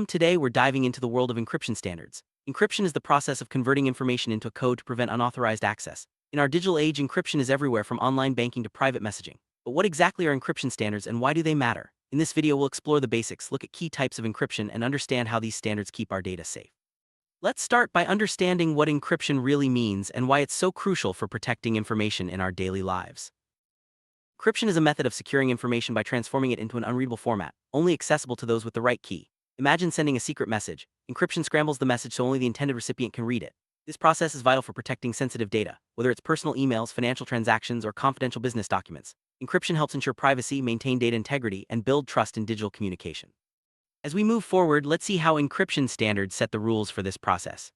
Today we're diving into the world of encryption standards. Encryption is the process of converting information into a code to prevent unauthorized access. In our digital age, encryption is everywhere from online banking to private messaging. But what exactly are encryption standards and why do they matter? In this video, we'll explore the basics, look at key types of encryption, and understand how these standards keep our data safe. Let's start by understanding what encryption really means and why it's so crucial for protecting information in our daily lives. Encryption is a method of securing information by transforming it into an unreadable format, only accessible to those with the right key. Imagine sending a secret message. Encryption scrambles the message so only the intended recipient can read it. This process is vital for protecting sensitive data, whether it's personal emails, financial transactions, or confidential business documents. Encryption helps ensure privacy, maintain data integrity, and build trust in digital communication. As we move forward, let's see how encryption standards set the rules for this process.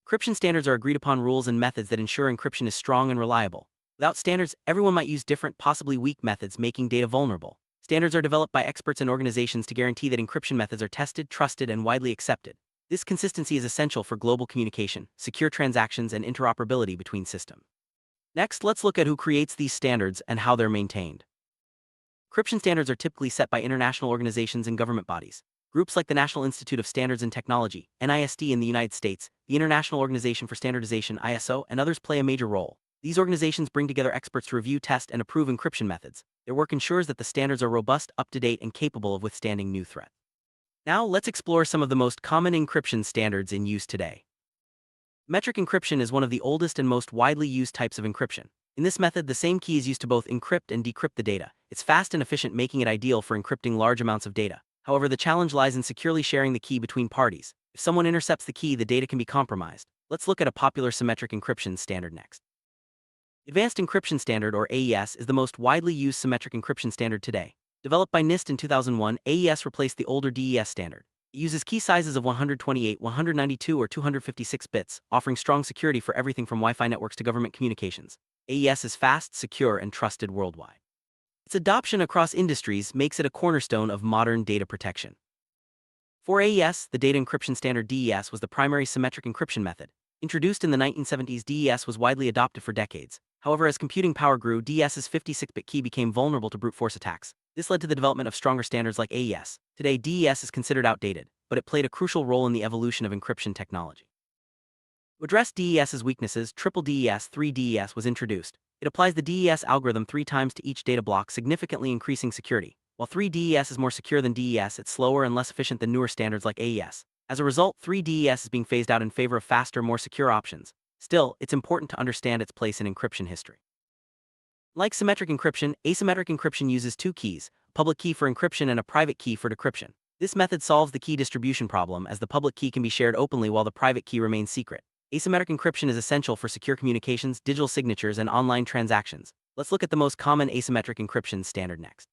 Encryption standards are agreed upon rules and methods that ensure encryption is strong and reliable. Without standards, everyone might use different, possibly weak methods, making data vulnerable. Standards are developed by experts and organizations to guarantee that encryption methods are tested, trusted, and widely accepted. This consistency is essential for global communication, secure transactions, and interoperability between systems. Next, let's look at who creates these standards and how they're maintained. Encryption standards are typically set by international organizations and government bodies. Groups like the National Institute of Standards and Technology, NIST in the United States, the International Organization for Standardization, ISO, and others play a major role. These organizations bring together experts to review, test, and approve encryption methods. Their work ensures that the standards are robust, up-to-date, and capable of withstanding new threats. Now, let's explore some of the most common encryption standards in use today. Metric encryption is one of the oldest and most widely used types of encryption. In this method, the same key is used to both encrypt and decrypt the data. It's fast and efficient, making it ideal for encrypting large amounts of data. However, the challenge lies in securely sharing the key between parties. If someone intercepts the key, the data can be compromised. Let's look at a popular symmetric encryption standard next. Advanced Encryption Standard, or AES, is the most widely used symmetric encryption standard today. Developed by NIST in 2001, AES replaced the older DES standard. It uses key sizes of 128, 192, or 256 bits, offering strong security for everything from Wi-Fi networks to government communications. AES is fast, secure, and trusted worldwide. Its adoption across industries makes it a cornerstone of modern data protection. For AES, the data encryption standard DES was the primary symmetric encryption method. Introduced in the 1970s, DES was widely adopted for decades. However, as computing power grew, DES's 56-bit key became vulnerable to brute force attacks. This led to the development of stronger standards like AES. Today, DES is considered outdated, but it played a crucial role in the evolution of encryption technology. To address DES's weaknesses, triple DES 3DES was introduced. It applies the DES algorithm 3 times to each data block, significantly increasing security. While 3DES is more secure than DES, it's slower and less efficient than newer standards like AES. As a result, 3DES is being phased out in favor of faster, more secure options. Still, it's important to understand its place in encryption history. Like symmetric encryption, asymmetric encryption uses two keys, a public key for encryption and a private key for decryption. This method solves the key distribution problem, as the public key can be shared openly while the private key remains secret. Asymmetric encryption is essential for secure communications, digital signatures, and online transactions. Let's look at the most common asymmetric encryption standard next.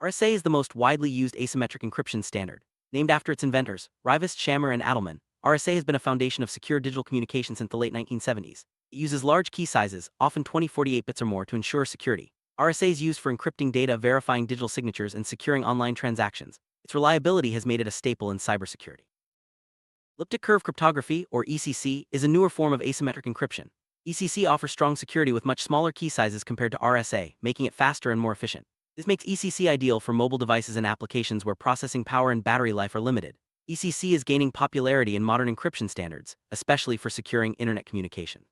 RSA is the most widely used asymmetric encryption standard. Named after its inventors, Rivest, Shammer, and Adelman, RSA has been a foundation of secure digital communication since the late 1970s. It uses large key sizes, often 2048 bits or more, to ensure security. RSA is used for encrypting data, verifying digital signatures, and securing online transactions. Its reliability has made it a staple in cybersecurity. Elliptic curve cryptography, or ECC, is a newer form of asymmetric encryption. ECC offers strong security with much smaller key sizes compared to RSA, making it faster and more efficient. This makes ECC ideal for mobile devices and applications where processing power and battery life are limited. ECC is gaining popularity in modern encryption standards, especially for securing internet communication.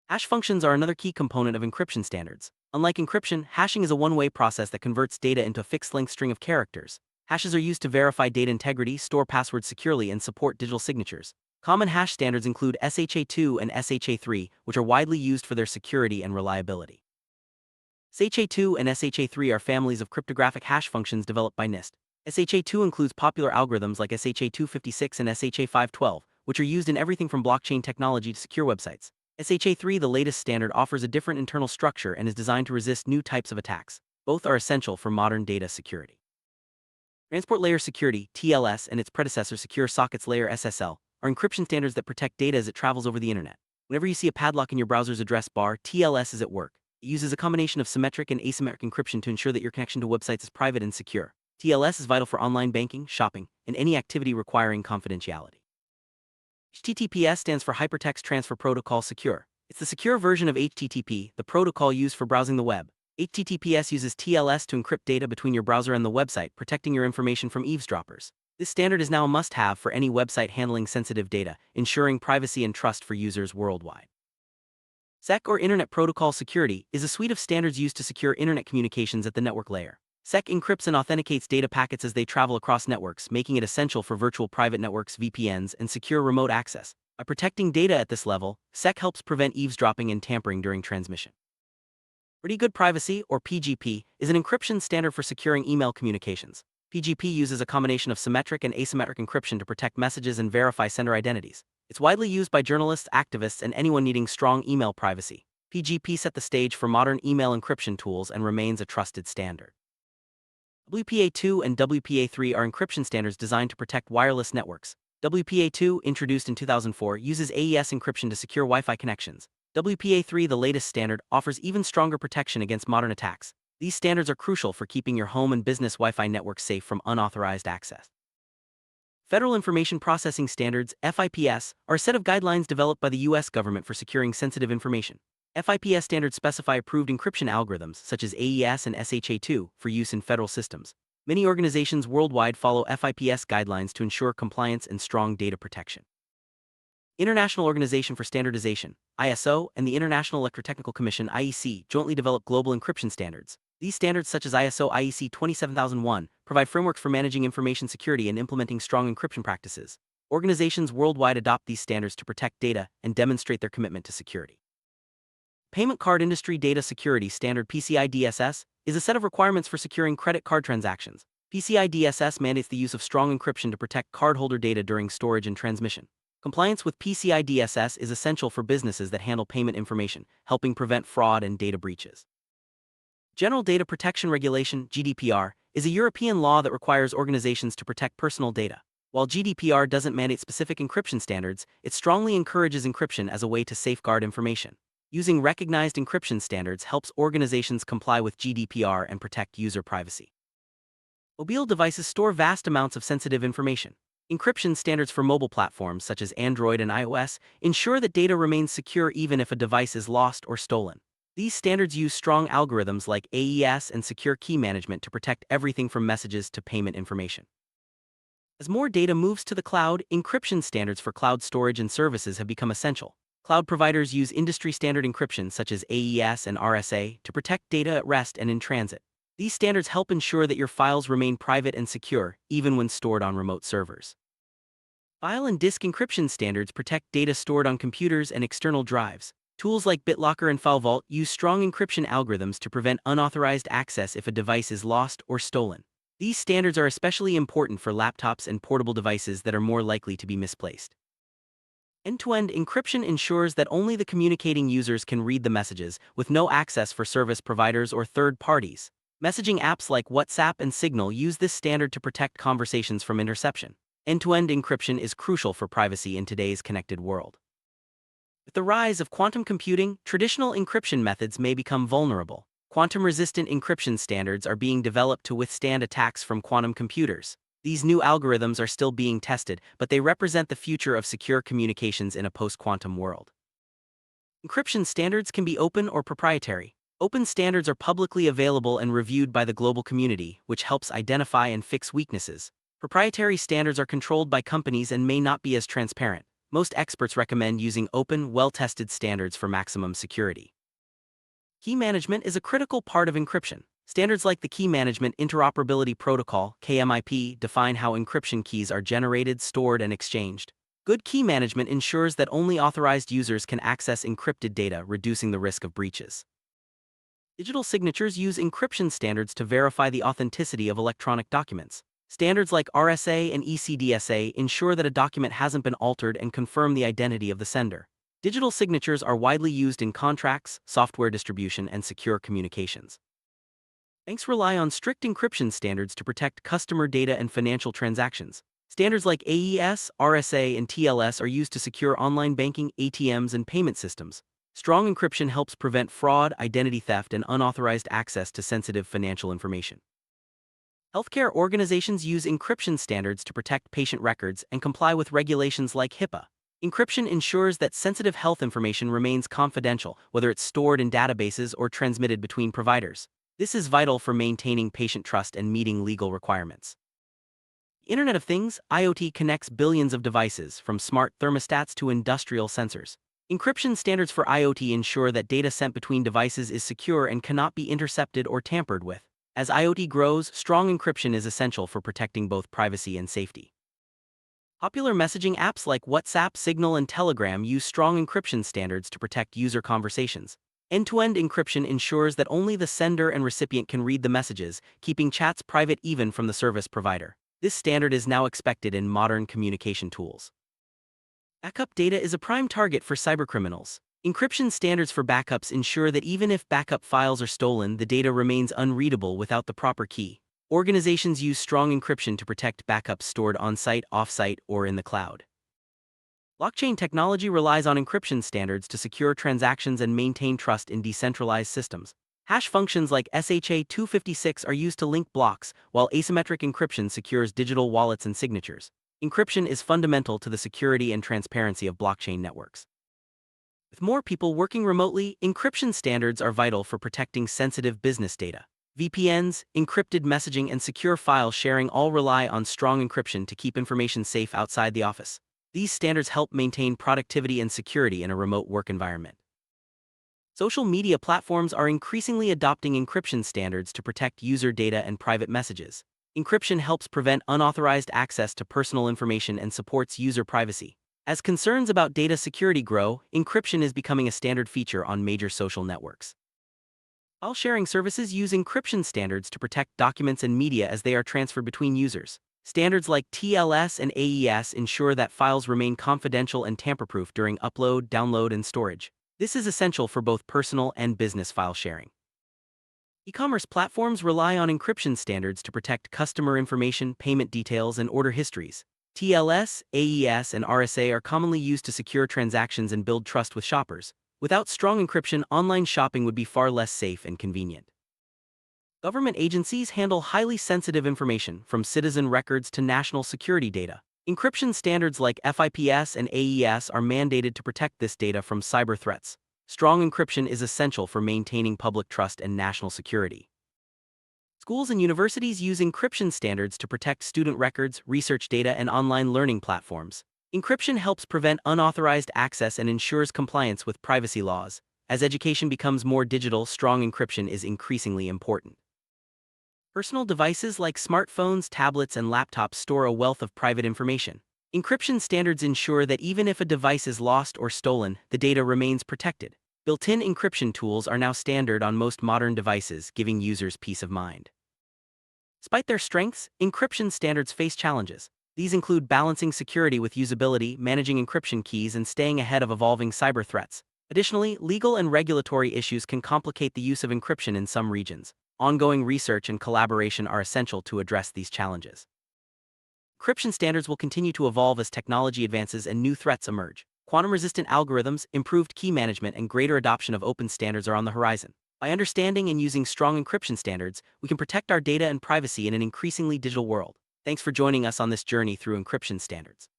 Hash functions are another key component of encryption standards. Unlike encryption, hashing is a one-way process that converts data into a fixed-length string of characters. Hashes are used to verify data integrity, store passwords securely, and support digital signatures. Common hash standards include SHA-2 and SHA-3, which are widely used for their security and reliability. SHA-2 and SHA-3 are families of cryptographic hash functions developed by NIST. SHA-2 includes popular algorithms like SHA-256 and SHA-512, which are used in everything from blockchain technology to secure websites. SHA-3, the latest standard, offers a different internal structure and is designed to resist new types of attacks. Both are essential for modern data security. Transport Layer Security, TLS, and its predecessor Secure Sockets Layer, SSL, are encryption standards that protect data as it travels over the internet. Whenever you see a padlock in your browser's address bar, TLS is at work. It uses a combination of symmetric and asymmetric encryption to ensure that your connection to websites is private and secure. TLS is vital for online banking, shopping, and any activity requiring confidentiality. HTTPS stands for Hypertext Transfer Protocol Secure. It's the secure version of HTTP, the protocol used for browsing the web. HTTPS uses TLS to encrypt data between your browser and the website, protecting your information from eavesdroppers. This standard is now a must-have for any website handling sensitive data, ensuring privacy and trust for users worldwide. SEC, or Internet Protocol Security, is a suite of standards used to secure internet communications at the network layer. SEC encrypts and authenticates data packets as they travel across networks, making it essential for virtual private networks (VPNs) and secure remote access. By protecting data at this level, SEC helps prevent eavesdropping and tampering during transmission. Pretty Good Privacy, or PGP, is an encryption standard for securing email communications. PGP uses a combination of symmetric and asymmetric encryption to protect messages and verify sender identities. It's widely used by journalists, activists, and anyone needing strong email privacy. PGP set the stage for modern email encryption tools and remains a trusted standard. WPA2 and WPA3 are encryption standards designed to protect wireless networks. WPA2, introduced in 2004, uses AES encryption to secure Wi-Fi connections. WPA3, the latest standard, offers even stronger protection against modern attacks. These standards are crucial for keeping your home and business Wi-Fi networks safe from unauthorized access. Federal Information Processing Standards, FIPS, are a set of guidelines developed by the U.S. government for securing sensitive information. FIPS standards specify approved encryption algorithms, such as AES and SHA-2, for use in federal systems. Many organizations worldwide follow FIPS guidelines to ensure compliance and strong data protection. International Organization for Standardization, ISO, and the International Electrotechnical Commission, IEC, jointly develop global encryption standards. These standards, such as ISO IEC 27001, provide frameworks for managing information security and implementing strong encryption practices. Organizations worldwide adopt these standards to protect data and demonstrate their commitment to security. Payment Card Industry Data Security Standard, PCI DSS, is a set of requirements for securing credit card transactions. PCI DSS mandates the use of strong encryption to protect cardholder data during storage and transmission. Compliance with PCI DSS is essential for businesses that handle payment information, helping prevent fraud and data breaches. General Data Protection Regulation, GDPR, is a European law that requires organizations to protect personal data. While GDPR doesn't mandate specific encryption standards, it strongly encourages encryption as a way to safeguard information. Using recognized encryption standards helps organizations comply with GDPR and protect user privacy. Mobile devices store vast amounts of sensitive information. Encryption standards for mobile platforms such as Android and iOS ensure that data remains secure even if a device is lost or stolen. These standards use strong algorithms like AES and secure key management to protect everything from messages to payment information. As more data moves to the cloud, encryption standards for cloud storage and services have become essential. Cloud providers use industry-standard encryption such as AES and RSA to protect data at rest and in transit. These standards help ensure that your files remain private and secure, even when stored on remote servers. File and disk encryption standards protect data stored on computers and external drives. Tools like BitLocker and FileVault use strong encryption algorithms to prevent unauthorized access if a device is lost or stolen. These standards are especially important for laptops and portable devices that are more likely to be misplaced. End-to-end encryption ensures that only the communicating users can read the messages, with no access for service providers or third parties. Messaging apps like WhatsApp and Signal use this standard to protect conversations from interception. End-to-end encryption is crucial for privacy in today's connected world. With the rise of quantum computing, traditional encryption methods may become vulnerable. Quantum-resistant encryption standards are being developed to withstand attacks from quantum computers. These new algorithms are still being tested, but they represent the future of secure communications in a post-quantum world. Encryption standards can be open or proprietary. Open standards are publicly available and reviewed by the global community, which helps identify and fix weaknesses. Proprietary standards are controlled by companies and may not be as transparent. Most experts recommend using open, well-tested standards for maximum security. Key management is a critical part of encryption. Standards like the Key Management Interoperability Protocol, KMIP, define how encryption keys are generated, stored, and exchanged. Good key management ensures that only authorized users can access encrypted data, reducing the risk of breaches. Digital signatures use encryption standards to verify the authenticity of electronic documents. Standards like RSA and ECDSA ensure that a document hasn't been altered and confirm the identity of the sender. Digital signatures are widely used in contracts, software distribution, and secure communications. Banks rely on strict encryption standards to protect customer data and financial transactions. Standards like AES, RSA, and TLS are used to secure online banking, ATMs, and payment systems. Strong encryption helps prevent fraud, identity theft, and unauthorized access to sensitive financial information. Healthcare organizations use encryption standards to protect patient records and comply with regulations like HIPAA. Encryption ensures that sensitive health information remains confidential, whether it's stored in databases or transmitted between providers. This is vital for maintaining patient trust and meeting legal requirements. Internet of Things, IoT connects billions of devices, from smart thermostats to industrial sensors. Encryption standards for IoT ensure that data sent between devices is secure and cannot be intercepted or tampered with. As IoT grows, strong encryption is essential for protecting both privacy and safety. Popular messaging apps like WhatsApp, Signal, and Telegram use strong encryption standards to protect user conversations. End-to-end encryption ensures that only the sender and recipient can read the messages, keeping chats private even from the service provider. This standard is now expected in modern communication tools. Backup data is a prime target for cybercriminals. Encryption standards for backups ensure that even if backup files are stolen, the data remains unreadable without the proper key. Organizations use strong encryption to protect backups stored on-site, off-site, or in the cloud. Blockchain technology relies on encryption standards to secure transactions and maintain trust in decentralized systems. Hash functions like SHA-256 are used to link blocks, while asymmetric encryption secures digital wallets and signatures. Encryption is fundamental to the security and transparency of blockchain networks. With more people working remotely, encryption standards are vital for protecting sensitive business data. VPNs, encrypted messaging, and secure file sharing all rely on strong encryption to keep information safe outside the office. These standards help maintain productivity and security in a remote work environment. Social media platforms are increasingly adopting encryption standards to protect user data and private messages. Encryption helps prevent unauthorized access to personal information and supports user privacy. As concerns about data security grow, encryption is becoming a standard feature on major social networks. File sharing services use encryption standards to protect documents and media as they are transferred between users. Standards like TLS and AES ensure that files remain confidential and tamper-proof during upload, download, and storage. This is essential for both personal and business file sharing. E-commerce platforms rely on encryption standards to protect customer information, payment details, and order histories. TLS, AES, and RSA are commonly used to secure transactions and build trust with shoppers. Without strong encryption, online shopping would be far less safe and convenient. Government agencies handle highly sensitive information, from citizen records to national security data. Encryption standards like FIPS and AES are mandated to protect this data from cyber threats. Strong encryption is essential for maintaining public trust and national security. Schools and universities use encryption standards to protect student records, research data, and online learning platforms. Encryption helps prevent unauthorized access and ensures compliance with privacy laws. As education becomes more digital, strong encryption is increasingly important. Personal devices like smartphones, tablets, and laptops store a wealth of private information. Encryption standards ensure that even if a device is lost or stolen, the data remains protected. Built-in encryption tools are now standard on most modern devices, giving users peace of mind. Despite their strengths, encryption standards face challenges. These include balancing security with usability, managing encryption keys, and staying ahead of evolving cyber threats. Additionally, legal and regulatory issues can complicate the use of encryption in some regions. Ongoing research and collaboration are essential to address these challenges. Encryption standards will continue to evolve as technology advances and new threats emerge. Quantum-resistant algorithms, improved key management, and greater adoption of open standards are on the horizon. By understanding and using strong encryption standards, we can protect our data and privacy in an increasingly digital world. Thanks for joining us on this journey through encryption standards.